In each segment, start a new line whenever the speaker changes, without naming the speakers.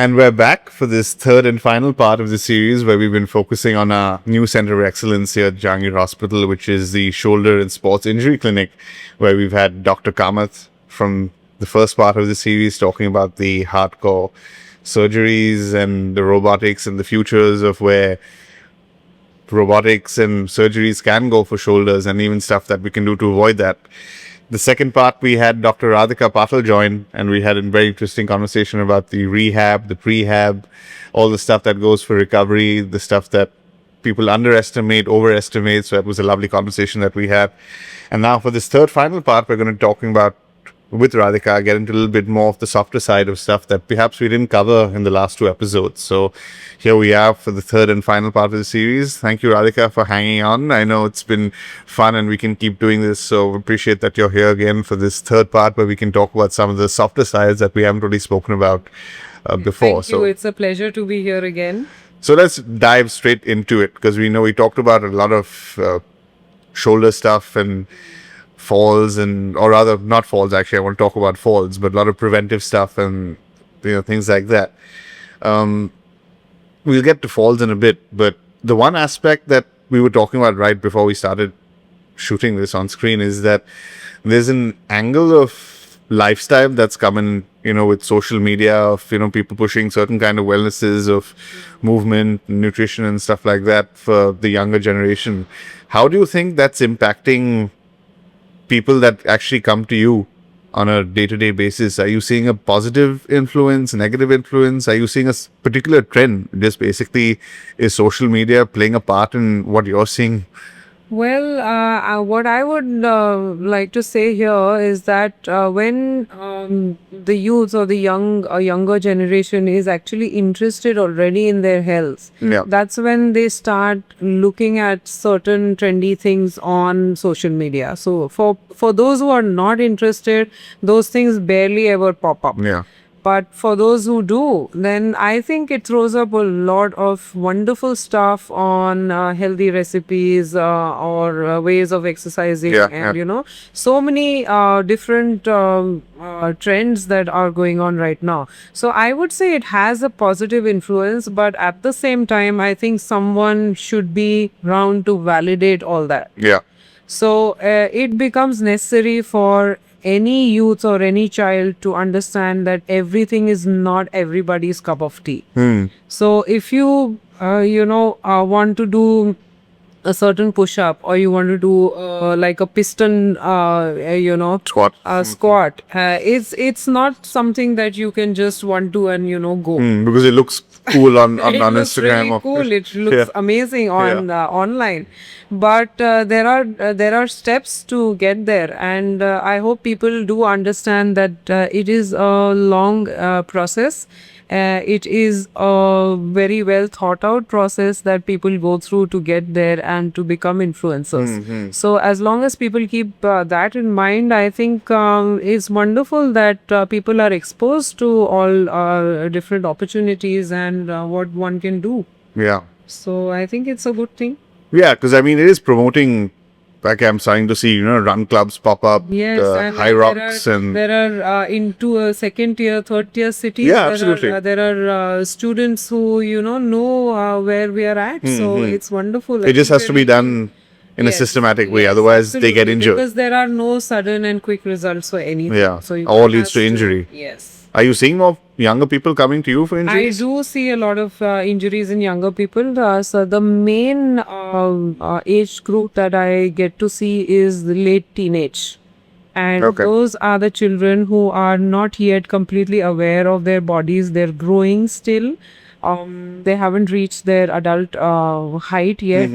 And we're back for this third and final part of the series where we've been focusing on our new center of excellence here at Jahangir Hospital, which is the Shoulder and Sports Injury Clinic, where we've had Dr. Kamath from the first part of the series talking about the hardcore surgeries and the robotics and the futures of where robotics and surgeries can go for shoulders and even stuff that we can do to avoid that. The second part, we had Dr. Radhika Patil join, and we had a very interesting conversation about the rehab, the prehab, all the stuff that goes for recovery, the stuff that people underestimate, overestimate. So it was a lovely conversation that we had. And now for this third final part, we're going to be talking about, with Radhika, get into a little bit more of the softer side of stuff that perhaps we didn't cover in the last two episodes. So here we are for the third and final part of the series. Thank you, Radhika, for hanging on. I know it's been fun and we can keep doing this. So appreciate that you're here again for this third part where we can talk about some of the softer sides that we haven't really spoken about before.
Thank you. It's a pleasure to be here again.
So let's dive straight into it, because we know we talked about a lot of shoulder stuff and falls, or rather not falls, actually I want to talk about falls, but a lot of preventive stuff and things like that. We'll get to falls in a bit, but the one aspect that we were talking about right before we started shooting this on screen is that there's an angle of lifestyle that's coming, with social media, of people pushing certain kind of wellnesses, of movement, nutrition and stuff like that for the younger generation. How do you think that's impacting people that actually come to you on a day-to-day basis? Are you seeing a positive influence, negative influence? Are you seeing a particular trend? Just basically, is social media playing a part in what you're seeing?
Well, what I would like to say here is that when the youth or the younger generation is actually interested already in their health, that's when they start looking at certain trendy things on social media. So for those who are not interested, those things barely ever pop up. But for those who do, then I think it throws up a lot of wonderful stuff on healthy recipes or ways of exercising, and so many different trends that are going on right now. So I would say it has a positive influence, but at the same time, I think someone should be around to validate all that. So it becomes necessary for any youth or any child to understand that everything is not everybody's cup of tea. So if you want to do a certain push-up, or you want to do like a piston squat, it's not something that you can just want to and go
because it looks cool on
it looks
Instagram.
Really cool. It looks amazing on online, but there are steps to get there, and I hope people do understand that it is a long process. It is a very well thought out process that people go through to get there and to become influencers. So as long as people keep that in mind, I think it's wonderful that people are exposed to all different opportunities and what one can do. So I think it's a good thing.
Because I mean, it is promoting. Like I'm starting to see, run clubs pop up, high rocks, and
there are into a second tier, third tier cities.
Absolutely.
There are students who know where we are at. So it's wonderful.
It just has to be done in a systematic way. Otherwise, they get injured.
Because there are no sudden and quick results for anything. So
all leads to injury.
Yes.
Are you seeing more younger people coming to you for injuries?
I do see a lot of injuries in younger people. So the main age group that I get to see is the late teenage. And those are the children who are not yet completely aware of their bodies. They're growing still. They haven't reached their adult height yet.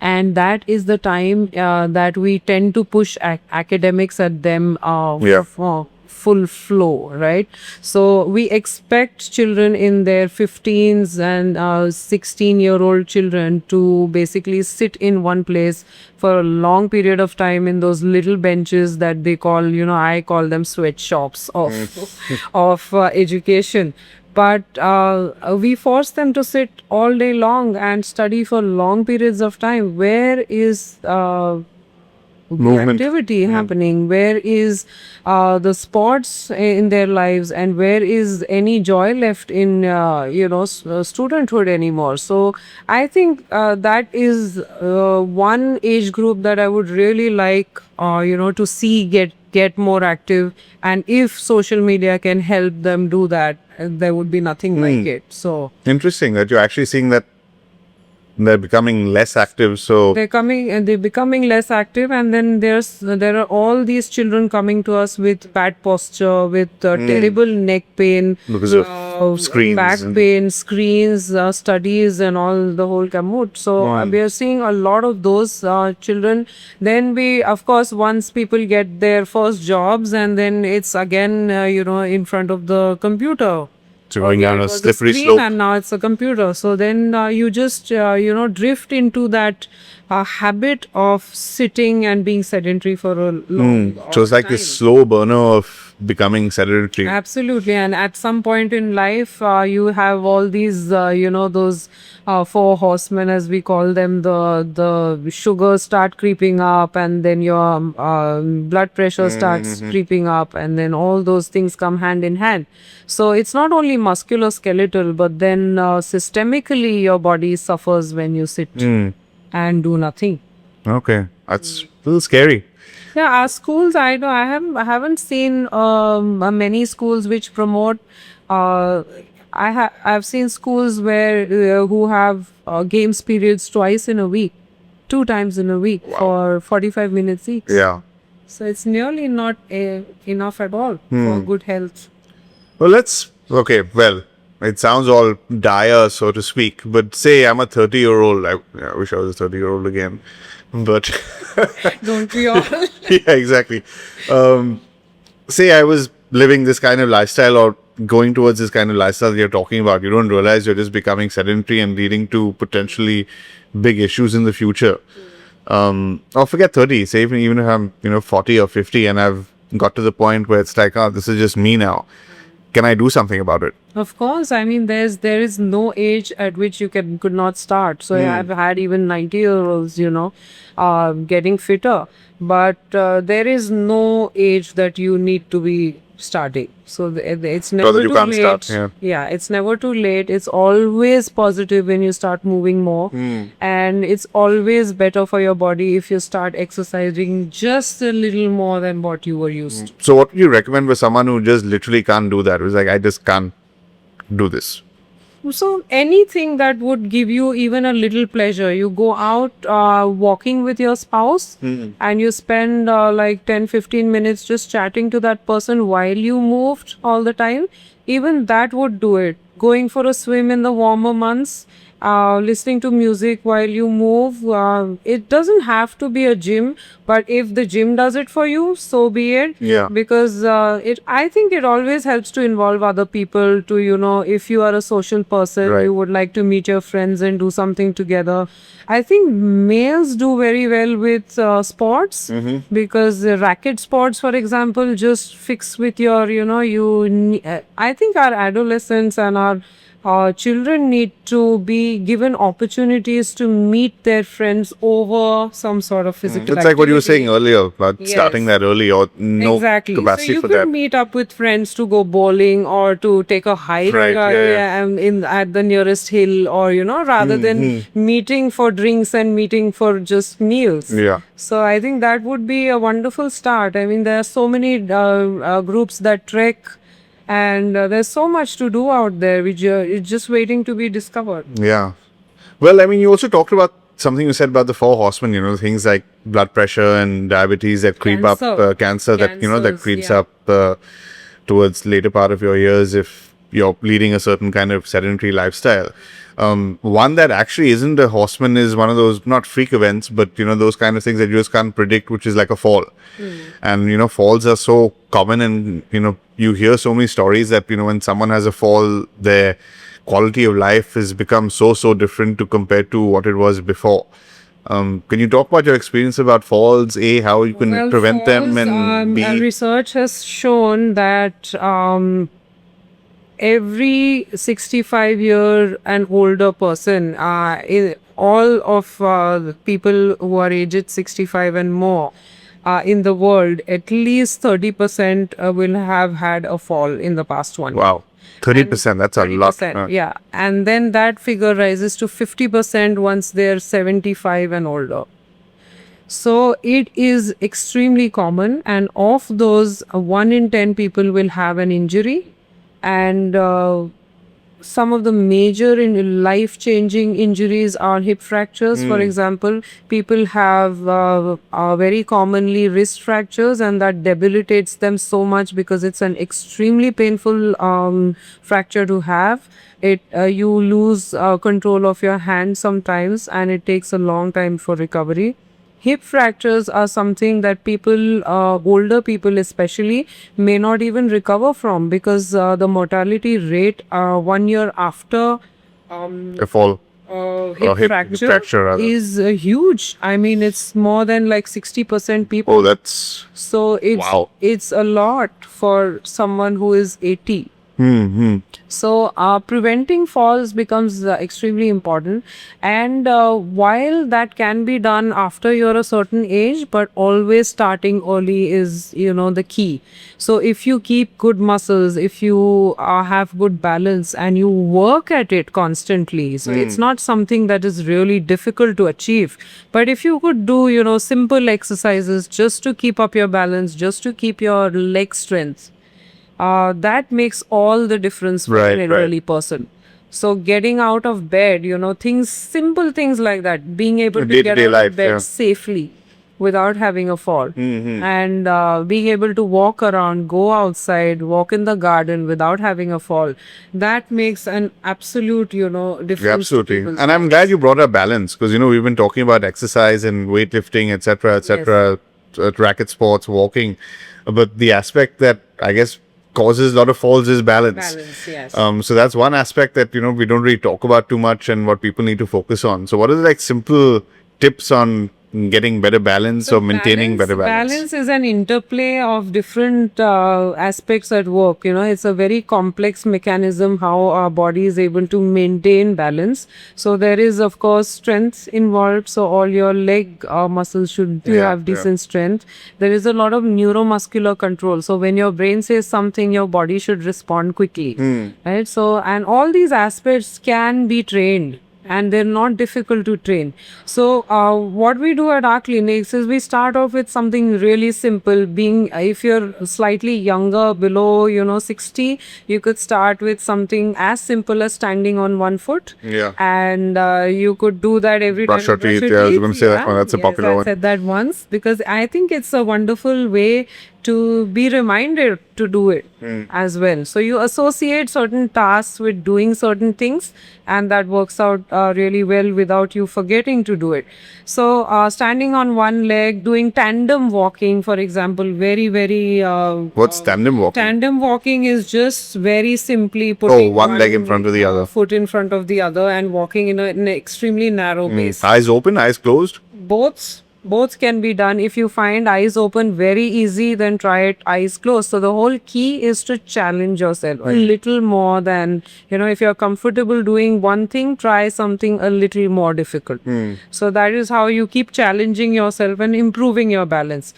And that is the time that we tend to push academics at them for full flow, right? So we expect children in their 15s and 16-year-old children to basically sit in one place for a long period of time in those little benches that they call, I call them sweatshops of education. But we force them to sit all day long and study for long periods of time. Where is
Movement.
activity happening? Where is the sports in their lives, and where is any joy left in studenthood anymore? So I think that is one age group that I would really like to see get more active, and if social media can help them do that, there would be nothing like it. So
Interesting that you're actually seeing that they're becoming less active. So
they're becoming less active, and then there are all these children coming to us with bad posture, with terrible neck pain,
because of screens
back
and-
pain, screens, studies, and all the whole gamut. So we are seeing a lot of those children. Then we, of course, once people get their first jobs, and then it's again in front of the computer.
So going down
It
a
was
slippery
screen
slope.
and now it's a computer. So then you just drift into that habit of sitting and being sedentary for a long
So it's like
time.
this slow burner of becoming sedentary.
Absolutely, and at some point in life, you have all these, those four horsemen, as we call them. The sugars start creeping up, and then your blood pressure starts creeping up, and then all those things come hand in hand. So it's not only musculoskeletal, but then systemically, your body suffers when you sit and do nothing.
Okay, that's a little scary.
Yeah, our schools, I haven't seen many schools which promote. I've seen schools where who have games periods twice in a week, 2 times in a week for 45 minutes each.
Yeah.
So it's nearly not enough at all for good health.
Well, it sounds all dire, so to speak, but say I'm a 30-year-old. I wish I was a 30-year-old again, but
Don't we all?
yeah, exactly. Say I was living this kind of lifestyle or going towards this kind of lifestyle that you're talking about. You don't realize you're just becoming sedentary and leading to potentially big issues in the future. Or forget 30, say even if I'm 40 or 50 and I've got to the point where it's like, oh, this is just me now. Can I do something about it?
Of course, I mean there is no age at which you could not start. So I've had even 90-year-olds, getting fitter, but there is no age that you need to be starting. So it's never
you
too
can't
late.
start, yeah.
It's never too late. It's always positive when you start moving more, and it's always better for your body if you start exercising just a little more than what you were used to.
So what would you recommend for someone who just literally can't do that? It's like, I just can't do this.
So anything that would give you even a little pleasure. You go out walking with your spouse and you spend like 10-15 minutes just chatting to that person while you moved all the time. Even that would do it. Going for a swim in the warmer months, listening to music while you move. It doesn't have to be a gym, but if the gym does it for you, so be it.
Yeah.
Because I think it always helps to involve other people to, if you are a social person,
Right.
you would like to meet your friends and do something together. I think males do very well with sports because racket sports, for example, just fix with your, I think our adolescents and our children need to be given opportunities to meet their friends over some sort of physical
It's like what you were
activity.
saying earlier about
Yes.
starting that early or no
Exactly.
capacity
So you
for
could
that.
meet up with friends to go bowling or to take a hike
Right, yeah.
in at the nearest hill, or rather than meeting for drinks and meeting for just meals.
Yeah.
So I think that would be a wonderful start. I mean, there are so many groups that trek, and there's so much to do out there which it's just waiting to be discovered.
Yeah. Well, I mean, you also talked about something you said about the four horsemen, things like blood pressure and diabetes that creep up,
Cancer.
cancer that, that
Cancers,
creeps
yeah.
up towards later part of your years if you're leading a certain kind of sedentary lifestyle. One that actually isn't a horseman is one of those, not freak events, but, those kind of things that you just can't predict, which is like a fall. And, falls are so common and, you hear so many stories that, when someone has a fall, their quality of life has become so different to compare to what it was before. Can you talk about your experience about falls, how you can
Well,
prevent them,
falls,
and B?
research has shown that every 65-year and older person, all of the people who are aged 65 and more, in the world, at least 30% will have had a fall in the past 1 year.
Wow. 30%. That's a lot.
30%, yeah. And then that figure rises to 50% once they're 75 and older. So it is extremely common, and of those, 1 in 10 people will have an injury, and some of the major life-changing injuries are hip fractures. For example, people have very commonly wrist fractures, and that debilitates them so much because it's an extremely painful fracture to have. You lose control of your hand sometimes, and it takes a long time for recovery. Hip fractures are something that people, older people especially, may not even recover from because the mortality rate 1 year after
A fall.
hip
hip
fracture
fracture, rather.
is huge. I mean, it's more than like 60% people.
Oh, that's.
So
Wow.
it's a lot for someone who is 80. So preventing falls becomes extremely important, and while that can be done after you're a certain age, but always starting early is the key. So if you keep good muscles, if you have good balance and you work at it constantly, so it's not something that is really difficult to achieve. But if you could do simple exercises just to keep up your balance, just to keep your leg strength, that makes all the difference for
Right,
an
right.
elderly person. So getting out of bed, simple things like that, being able to get
Day-to-day
out of
life,
bed
yeah.
safely without having a fall, and being able to walk around, go outside, walk in the garden without having a fall, that makes an absolute, difference.
Yeah,
to
absolutely.
people's
And I'm
lives.
glad you brought up balance because, we've been talking about exercise and weightlifting, etc., racket sports, walking. But the aspect that I guess causes a lot of falls is balance.
Balance, yes.
So that's one aspect that, we don't really talk about too much and what people need to focus on. So what are the simple tips on getting better balance or maintaining better balance?
Balance is an interplay of different aspects at work. It's a very complex mechanism how our body is able to maintain balance. So there is, of course, strength involved. So all your leg muscles should have decent strength. There is a lot of neuromuscular control. So when your brain says something, your body should respond quickly. Right. So, and all these aspects can be trained, and they're not difficult to train. So what we do at our clinics is we start off with something really simple. If you're slightly younger, below 60, you could start with something as simple as standing on one foot.
Yeah.
And you could do that every
Brush
time
your
you
teeth. Yeah, I was going to say that one. That's a
Yes,
popular
I
one.
said that once because I think it's a wonderful way to be reminded to do it as well. So you associate certain tasks with doing certain things, and that works out really well without you forgetting to do it. So standing on one leg, doing tandem walking, for example, very, very.
What's tandem walking?
Tandem walking is just very simply putting
one leg in front of the other.
foot in front of the other, and walking in an extremely narrow base.
Eyes open, eyes closed.
Both can be done. If you find eyes open very easy, then try it eyes closed. So the whole key is to challenge yourself a little more than, if you're comfortable doing one thing, try something a little more difficult. So that is how you keep challenging yourself and improving your balance.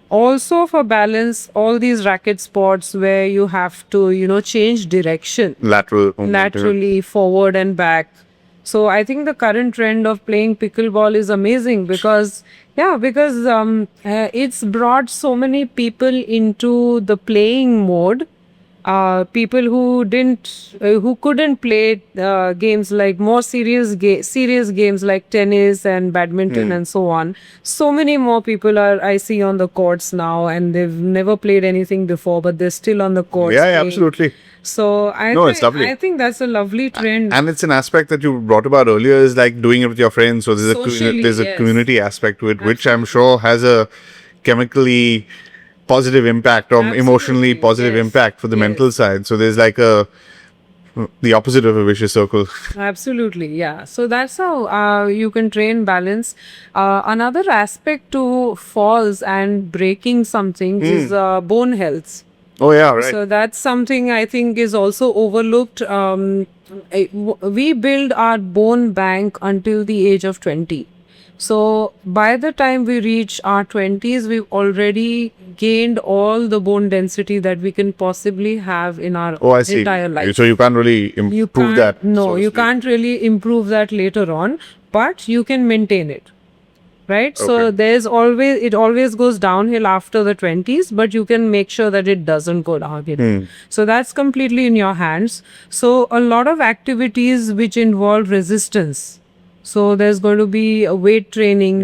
Also for balance, all these racket sports where you have to, change direction
Lateral.
laterally, forward and back. So I think the current trend of playing pickleball is amazing because it's brought so many people into the playing mode. People who couldn't play games like more serious games like tennis and badminton and so on. So many more people I see on the courts now, and they've never played anything before, but they're still on the courts.
Yeah,
playing.
absolutely.
So
it's lovely.
I think that's a lovely trend.
And it's an aspect that you brought about earlier is like doing it with your friends. So there's
Socially,
there's a
yes.
community aspect to it, which I'm sure has a chemically positive impact or emotionally
Absolutely,
positive
yes.
impact for the
Yes.
mental side. So there's the opposite of a vicious circle.
Absolutely, yeah. So that's how you can train balance. Another aspect to falls and breaking something is bone health.
Oh yeah, right.
So that's something I think is also overlooked. We build our bone bank until the age of 20. So by the time we reach our 20s, we've already gained all the bone density that we can possibly have in our
Oh, I see.
entire life.
So you can't really
You
improve
can't,
that.
no,
so to
you
speak.
can't really improve that later on, but you can maintain it. Right? So
Okay.
there's it always goes downhill after the 20s, but you can make sure that it doesn't go downhill. So that's completely in your hands. So a lot of activities which involve resistance. So there's going to be a weight training,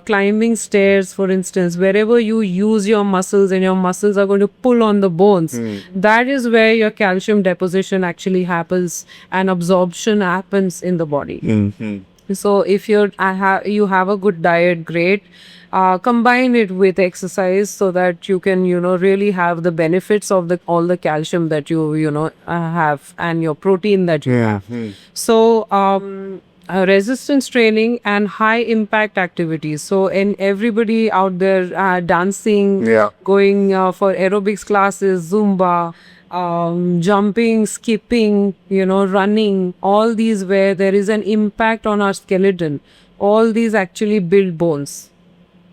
climbing stairs, for instance, wherever you use your muscles and your muscles are going to pull on the bones. That is where your calcium deposition actually happens and absorption happens in the body. So if you have a good diet, great. Combine it with exercise so that you can really have the benefits of all the calcium that you have and your protein that you have. So resistance training and high impact activities. So and everybody out there dancing, going for aerobics classes, Zumba, jumping, skipping, running, all these where there is an impact on our skeleton. All these actually build bones.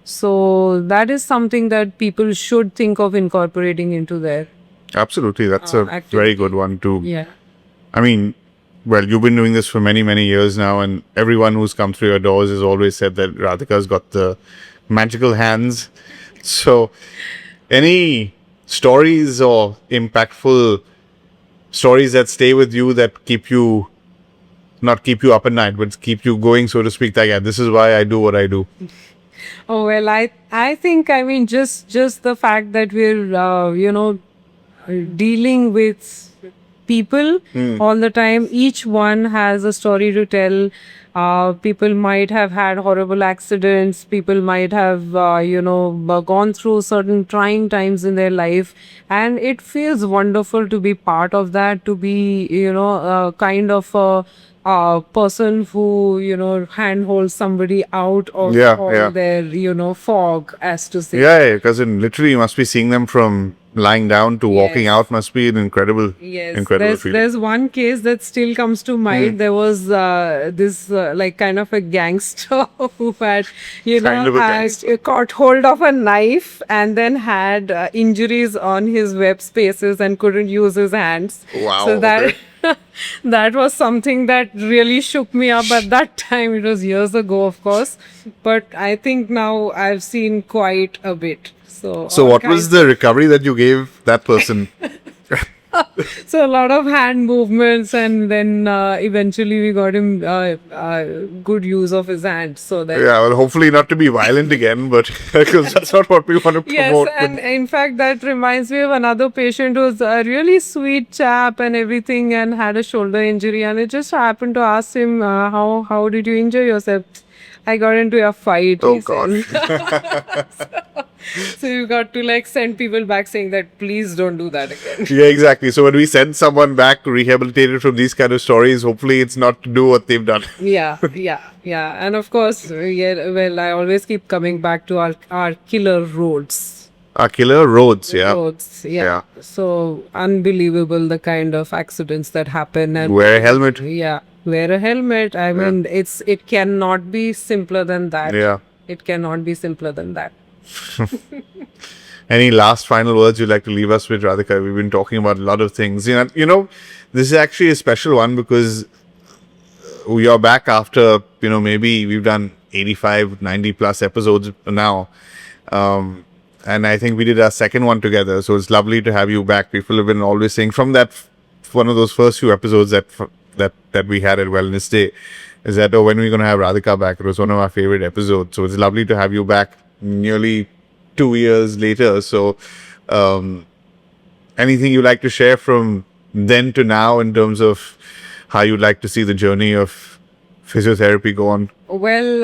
So that is something that people should think of incorporating into their
Absolutely. That's a
activity.
very good one too.
Yeah.
I mean, well, you've been doing this for many, many years now, and everyone who's come through your doors has always said that Radhika's got the magical hands. So, any stories or impactful stories that stay with you that not keep you up at night, but keep you going, so to speak, like, yeah, this is why I do what I do.
Oh well, I think, I mean, just the fact that we're dealing with people all the time. Each one has a story to tell. People might have had horrible accidents. People might have gone through certain trying times in their life, and it feels wonderful to be part of that. To be kind of a person who handholds somebody out of all their fog, as to say.
Yeah, because literally you must be seeing them from lying down to walking out. Must be an incredible feeling.
There's one case that still comes to mind. There was this like kind of a gangster who had caught hold of a knife and then had injuries on his web spaces and couldn't use his hands.
Wow.
So that was something that really shook me up at that time. It was years ago, of course, but I think now I've seen quite a bit. So
what was the recovery that you gave that person?
So a lot of hand movements, and then eventually we got him good use of his hands. So that
well, hopefully not to be violent again, but because that's not what we want to promote.
Yes, and in fact that reminds me of another patient who's a really sweet chap and everything, and had a shoulder injury, and it just happened to ask him, how did you injure yourself? I got into a fight.
Oh
he
God.
So you got to send people back saying that please don't do that again.
Yeah, exactly. So when we send someone back rehabilitated from these kind of stories, hopefully it's not to do what they've done.
Yeah. And of course, I always keep coming back to our killer roads.
Our killer roads,
Roads, yeah. So unbelievable the kind of accidents that happen. And
wear a helmet.
Yeah, wear a helmet. I mean, it cannot be simpler than that.
Yeah.
It cannot be simpler than that.
Any last final words you'd like to leave us with, Radhika? We've been talking about a lot of things. This is actually a special one because we are back after, maybe we've done 85, 90 plus episodes now. And I think we did our second one together. So it's lovely to have you back. People have been always saying from that, one of those first few episodes that we had at Wellness Day, is that, when are we going to have Radhika back? It was one of our favorite episodes. So it's lovely to have you back nearly 2 years later. So anything you'd like to share from then to now in terms of how you'd like to see the journey of physiotherapy go on?
Well,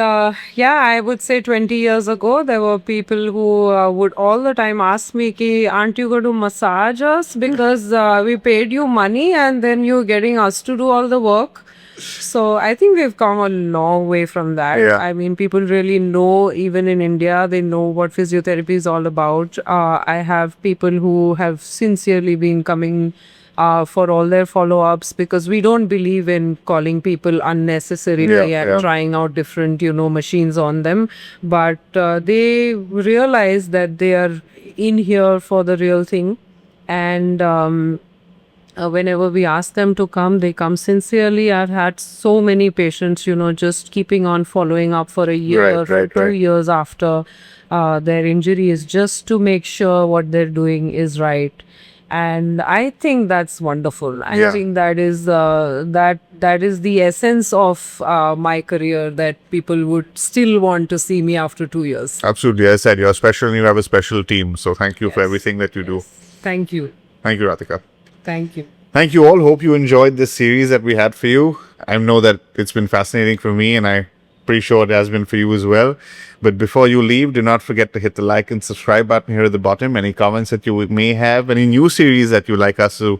I would say 20 years ago, there were people who would all the time ask me, aren't you going to massage us? Because we paid you money and then you're getting us to do all the work. So I think we've come a long way from that.
Yeah.
I mean, people really know, even in India, they know what physiotherapy is all about. I have people who have sincerely been coming for all their follow-ups, because we don't believe in calling people unnecessarily
Yeah,
and
yeah.
trying out different, machines on them. But they realize that they are in here for the real thing. And whenever we ask them to come, they come sincerely. I've had so many patients, just keeping on following up for a year,
Right,
for
right,
2 years after their injuries, just to make sure what they're doing is right. And I think that's wonderful. I
Yeah.
think that is that is the essence of my career, that people would still want to see me after 2 years.
Absolutely. As I said, you're special and you have a special team. So thank you for
Yes.
everything that you do.
Thank you.
Thank you, Radhika.
Thank you.
Thank you all. Hope you enjoyed this series that we had for you. I know that it's been fascinating for me, and I'm pretty sure it has been for you as well. But before you leave, do not forget to hit the like and subscribe button here at the bottom. Any comments that you may have, any new series that you'd like us to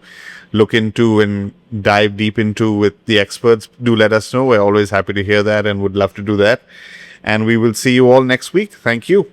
look into and dive deep into with the experts, do let us know. We're always happy to hear that and would love to do that. And we will see you all next week. Thank you.